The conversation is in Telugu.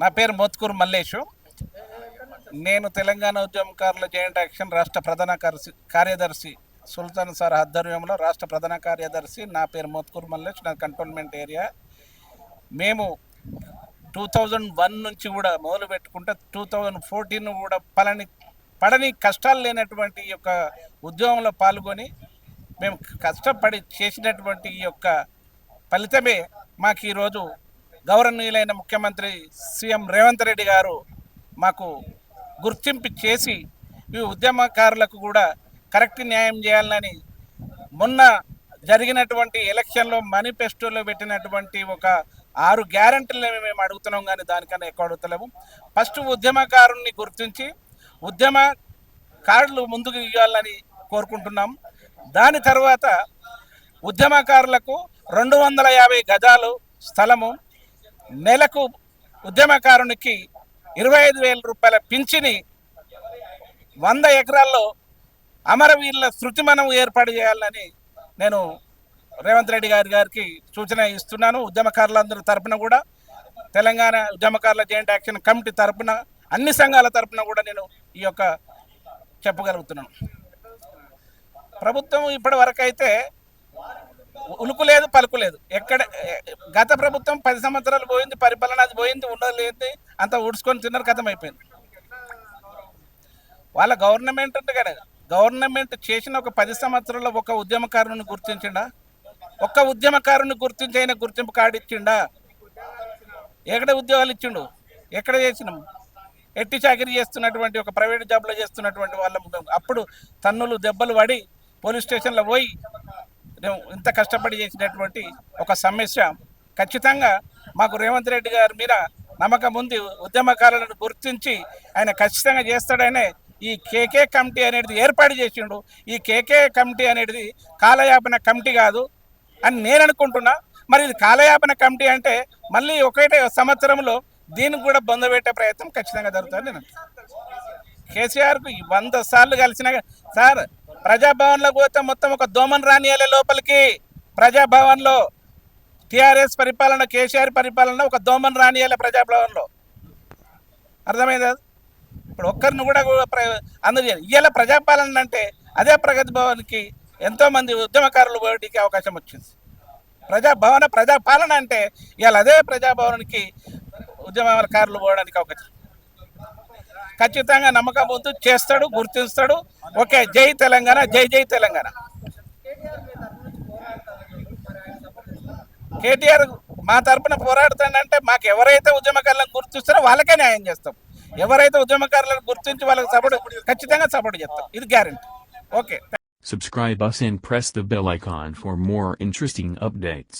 నా పేరు మోత్కూరు మల్లేషు. నేను తెలంగాణ ఉద్యమకారుల జాయింట్ యాక్షన్ రాష్ట్ర ప్రధాన కార్యదర్శి సుల్తాన్ సార్ ఆధ్వర్యంలో రాష్ట్ర ప్రధాన కార్యదర్శి. నా పేరు మోత్కూరు మల్లేష్, నా కంటోన్మెంట్ ఏరియా. మేము 2001 నుంచి కూడా మొదలు పెట్టుకుంటే 2014 కూడా పడని కష్టాలు లేనటువంటి ఈ యొక్క ఉద్యమంలో పాల్గొని మేము కష్టపడి చేసినటువంటి ఈ యొక్క ఫలితమే మాకు ఈరోజు గౌరవనీయులైన ముఖ్యమంత్రి సీఎం రేవంత్ రెడ్డి గారు మాకు గుర్తింపు చేసి ఈ ఉద్యమకారులకు కూడా కరెక్ట్ న్యాయం చేయాలని మొన్న జరిగినటువంటి ఎలక్షన్లో మేనిఫెస్టోలో పెట్టినటువంటి ఒక 6 గ్యారెంటీలను మేము అడుగుతున్నాం, కానీ దానికన్నా ఎక్కువ అడుగుతలేము. ఫస్ట్ ఉద్యమకారుని గుర్తించి ఉద్యమ కార్డులు ముందుకు ఇవ్వాలని కోరుకుంటున్నాం. దాని తర్వాత ఉద్యమకారులకు 250 గజాలు స్థలము, నెలకు ఉద్యమకారునికి 25,000 రూపాయల పింఛని, 100 ఎకరాల్లో అమరవీరుల శృతిమనం ఏర్పాటు చేయాలని నేను రేవంత్ రెడ్డి గారికి సూచన ఇస్తున్నాను. ఉద్యమకారులందరి తరపున కూడా, తెలంగాణ ఉద్యమకారుల జాయింట్ యాక్షన్ కమిటీ తరపున, అన్ని సంఘాల తరపున కూడా నేను ఈ యొక్క చెప్పగలుగుతున్నాను. ప్రభుత్వం ఇప్పటి వరకు అయితే ఉలుకు లేదు, పలుకు లేదు. గత ప్రభుత్వం 10 సంవత్సరాలు పోయింది, పరిపాలన అది పోయింది, ఉన్నది లేదు, అంతా ఊడ్చుకొని తిన్నారు, కథం అయిపోయింది. వాళ్ళ గవర్నమెంట్ ఉంది కదా, గవర్నమెంట్ చేసిన ఒక 10 సంవత్సరాల్లో ఒక ఉద్యమకారుని గుర్తించిండా? ఒక్క ఉద్యమకారుని గుర్తించి అయినా గుర్తింపు కార్డు ఇచ్చిండా? ఎక్కడ ఉద్యోగాలు ఇచ్చిండు? ఎక్కడ చేసినాం? ఎట్టి చాకరీ చేస్తున్నటువంటి ఒక ప్రైవేట్ జాబ్లో చేస్తున్నటువంటి వాళ్ళ అప్పుడు తన్నులు దెబ్బలు పడి పోలీస్ స్టేషన్లో పోయి ఇంత కష్టపడి చేసినటువంటి ఒక సమస్య. ఖచ్చితంగా మాకు రేవంత్ రెడ్డి గారి మీద నమ్మకం ఉంది. ఉద్యమకారులను గుర్తించి ఆయన ఖచ్చితంగా చేస్తాడనే ఈ కేకే కమిటీ అనేది ఏర్పాటు చేసిండు. ఈ కేకే కమిటీ అనేది కాలయాపన కమిటీ కాదు అని నేను అనుకుంటున్నా. మరి ఇది కాలయాపన కమిటీ అంటే మళ్ళీ ఒకటే సంవత్సరంలో దీనికి కూడా బొందబెట్టే ప్రయత్నం ఖచ్చితంగా జరుగుతుంది. నేను కేసీఆర్కు 100 సార్లు కలిసిన సార్, ప్రజాభవన్లో పోతే మొత్తం ఒక దోమన్ రానియాలే లోపలికి. ప్రజాభవన్లో టీఆర్ఎస్ పరిపాలన, కేసీఆర్ పరిపాలన ఒక దోమన్ రానియాలే ప్రజాభవన్లో. అర్థమైందా? ఇప్పుడు ఒక్కరిని కూడా అందజేయాలి. ఇవాళ ప్రజాపాలన అంటే అదే ప్రగతి భవన్కి ఎంతోమంది ఉద్యమకారులు పోటీకి అవకాశం వచ్చింది. ప్రజాపాలన అంటే ఇవాళ అదే ప్రజాభవన్కి ఉద్యమకారులు పోవడానికి అవకాశం. ఖచ్చితంగా నమ్మకం ముందు చేస్తాడు, గుర్తిస్తాడు. ఓకే, జై తెలంగాణ, జై జై తెలంగాణ. కేటీఆర్ మా తరపున పోరాడుతాడంటే మాకు ఎవరైతే ఉద్యమకారులను గుర్తిస్తారో వాళ్ళకే న్యాయం చేస్తాం. ఎవరైతే ఉద్యమకారులను గుర్తించి వాళ్ళకి ఖచ్చితంగా సపోర్ట్ చేస్తాం. ఇది guarantee. Okay. Subscribe us and press the bell icon for more interesting updates.